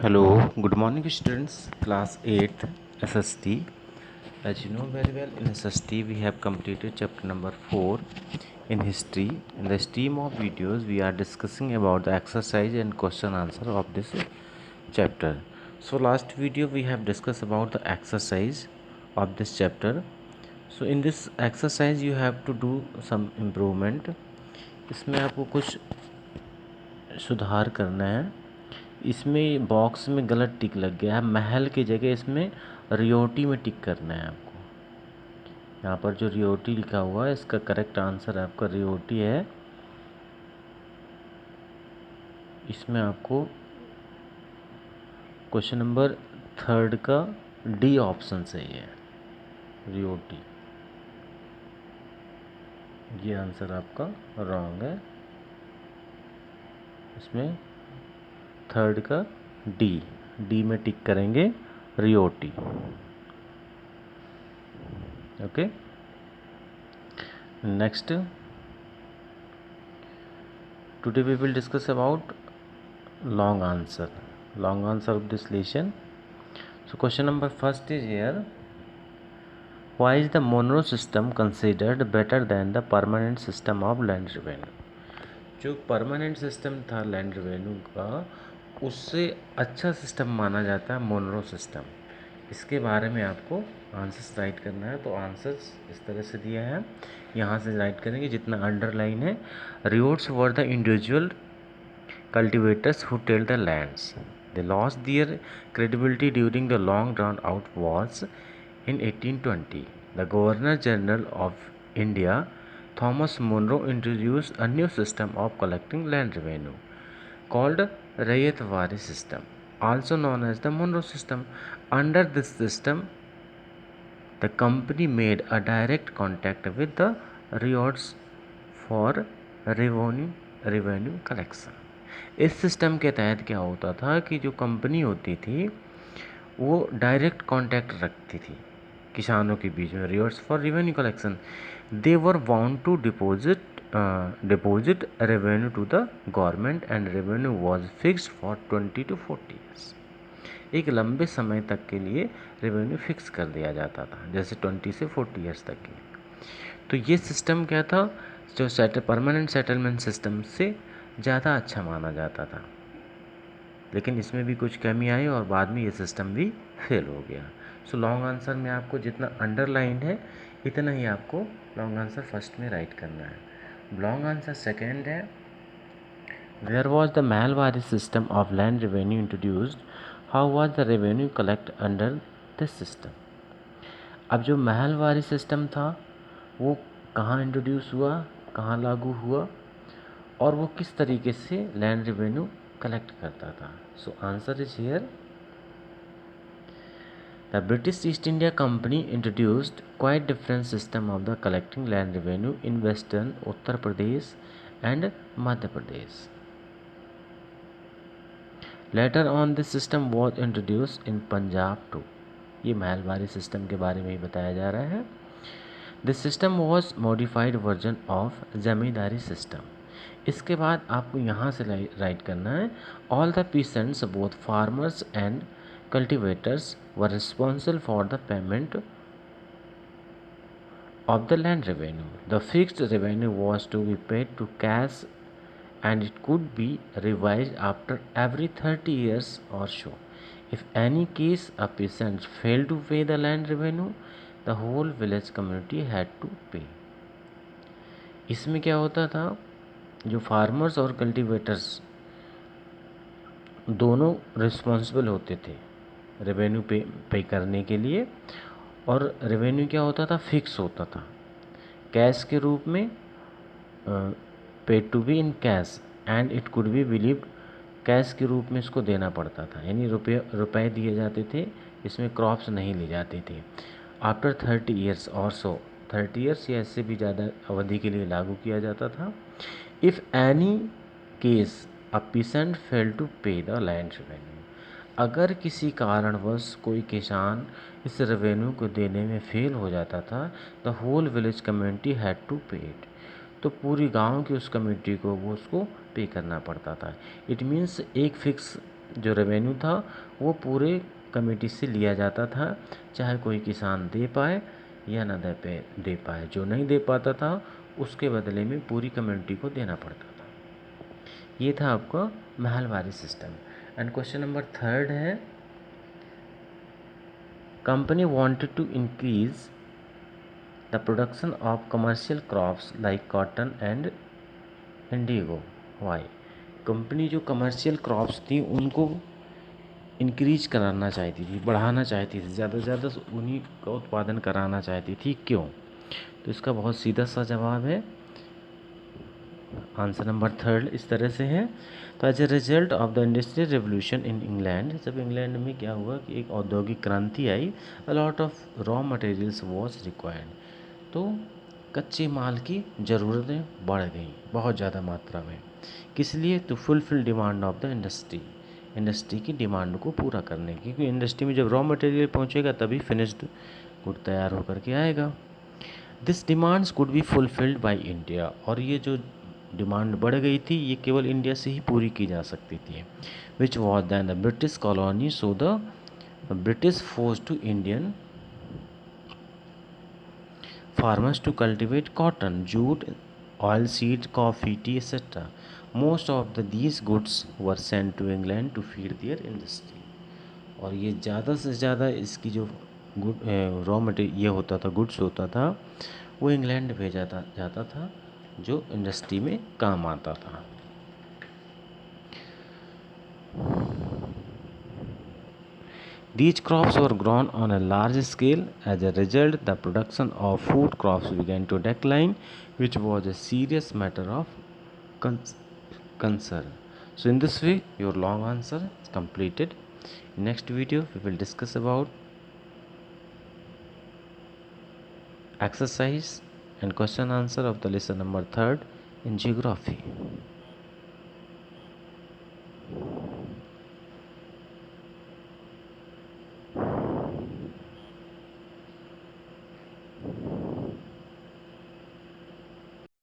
Hello, good morning students, class 8th SST. As you know very well, in SST we have completed chapter number 4 in history. In the stream of videos we are discussing about the exercise and question answer of this chapter. So last video we have discussed about the exercise of this chapter. So in this exercise you have to do some improvement. इसमें आपको कुछ सुधार करना है। इसमें box में गलत टिक लग गया है, महल की जगह इसमें रियोटी में टिक करना है आपको। यहाँ पर जो रियोटी लिखा हुआ है इसका करेक्ट आंसर आपका रियोटी है। इसमें आपको क्वेश्चन नंबर 3 का डी ऑप्शन सही है, रियोटी। ये आंसर आपका रॉन्ग है। इसमें 3 का डी में टिक करेंगे रियोटी। Okay, next today we will discuss about long answer of this lesson. So question number first is here: why is the Monroe system considered better than the permanent system of land revenue? जो permanent system था land revenue का, उससे अच्छा system माना जाता है Monro system. इसके बारे में आपको आंसर्स राइट करना है। तो आंसर्स इस तरह से दिया है, यहाँ से राइट करेंगे जितना अंडरलाइन है। Ryots were the individual cultivators who tilled the lands. They lost their credibility during the long drawn out wars. In 1820, the Governor General of India, Thomas Monroe, introduced a new system of collecting land revenue called Rayatwari system, also known as the Monroe system. Under this system, the company made a direct contact with the riots for revenue collection. इस system के तहत क्या होता था कि जो company होती थी वो डायरेक्ट कांटेक्ट रखती थी किसानों के बीच में, rivers for revenue collection. They were bound to deposit revenue to the government and revenue was fixed for 20 to 40 years. एक लंबे समय तक के लिए रेवेन्यू फिक्स कर दिया जाता था, जैसे 20 से 40 ईयर्स तक के। तो ये सिस्टम क्या था, जो परमानेंट सेटलमेंट सिस्टम से ज़्यादा अच्छा माना जाता था। लेकिन इसमें भी कुछ कमी आई और बाद में ये सिस्टम भी फेल हो गया। सो लॉन्ग आंसर में आपको जितना अंडरलाइन है इतना ही आपको लॉन्ग आंसर फर्स्ट में राइट करना है। लॉन्ग आंसर सेकेंड है, where was the Mahalwari system of land revenue introduced, how was the revenue collect under this system. अब जो महलवारी सिस्टम था वो कहाँ इंट्रोड्यूस हुआ, कहाँ लागू हुआ और वो किस तरीके से लैंड रेवेन्यू कलेक्ट करता था। So answer is here, the British East India Company introduced quite different system of the collecting land revenue in western Uttar Pradesh and Madhya Pradesh. Later on this system was introduce in Punjab too. ये Mahalwari system के बारे में ही बताया जा रहा है। This system was modified version of zamindari system. इसके बाद आपको यहाँ से राइट करना है, all the peasants both farmers and cultivators were responsible for the payment of the land revenue. The fixed revenue was to be paid to cash and it could be revised after every 30 years or so. If any case a peasant failed to pay the land revenue, the whole village community had to pay. इसमें क्या होता था, जो farmers और cultivators दोनों responsible होते थे revenue पे करने के लिए, और रेवेन्यू क्या होता था, फिक्स होता था कैश के रूप में, paid to be in cash and it could be believed, cash के रूप में इसको देना पड़ता था, यानी रुपए दिए जाते थे, इसमें क्रॉप्स नहीं ली जाती थी। आफ्टर 30 ईयर्स और सो, 30 ईयर्स या इससे भी ज़्यादा अवधि के लिए लागू किया जाता था। If any case a peasant fail to pay the land revenue, अगर किसी कारणवश कोई किसान इस रेवेन्यू को देने में फेल हो जाता था, the whole village community had to pay it, तो पूरी गांव की उस कम्युनिटी को वो उसको पे करना पड़ता था। इट मीन्स एक फिक्स जो रेवेन्यू था वो पूरे कमेटी से लिया जाता था, चाहे कोई किसान दे पाए या ना दे पाए। जो नहीं दे पाता था उसके बदले में पूरी कम्युनिटी को देना पड़ता था। ये था आपका Mahalwari system. And question number third है, company wanted to increase the production of commercial crops like cotton and indigo. Why? Company जो कमर्शियल क्रॉप्स थी उनको इंक्रीज कराना चाहती थी, बढ़ाना चाहती थी, ज़्यादा से ज़्यादा उन्हीं का उत्पादन कराना चाहती थी। क्यों? तो इसका बहुत सीधा सा जवाब है, आंसर नंबर थर्ड इस तरह से है। तो as a result of the industrial revolution in England, जब इंग्लैंड में क्या हुआ कि एक औद्योगिक क्रांति आई, a lot of raw materials was required. तो कच्चे माल की ज़रूरतें बढ़ गई बहुत ज़्यादा मात्रा में। किस लिए? To fulfil demand of the industry, industry की डिमांड को पूरा करने की, क्योंकि इंडस्ट्री में जब रॉ मटेरियल पहुंचेगा तभी फिनिश्ड गुड तैयार होकर के आएगा। This demands could be fulfilled by India, और ये जो डिमांड बढ़ गई थी ये केवल इंडिया से ही पूरी की जा सकती थी। Which was then the British colony, so the British force to Indian farmers to cultivate cotton, jute, oilseed, coffee, tea, etc. Most of these goods were sent to England to feed their industry. और ये ज़्यादा से ज़्यादा इसकी जो good raw material ये होता था, गुड्स होता था, वो इंग्लैंड भेजा जाता था जो इंडस्ट्री में काम आता था। These crops were grown on a large scale. As a result, the production of food crops began to decline, which was a serious matter of concern. So in this way, your long answer is completed. In next video, we will discuss about exercise and question answer of the lesson number 3rd in geography.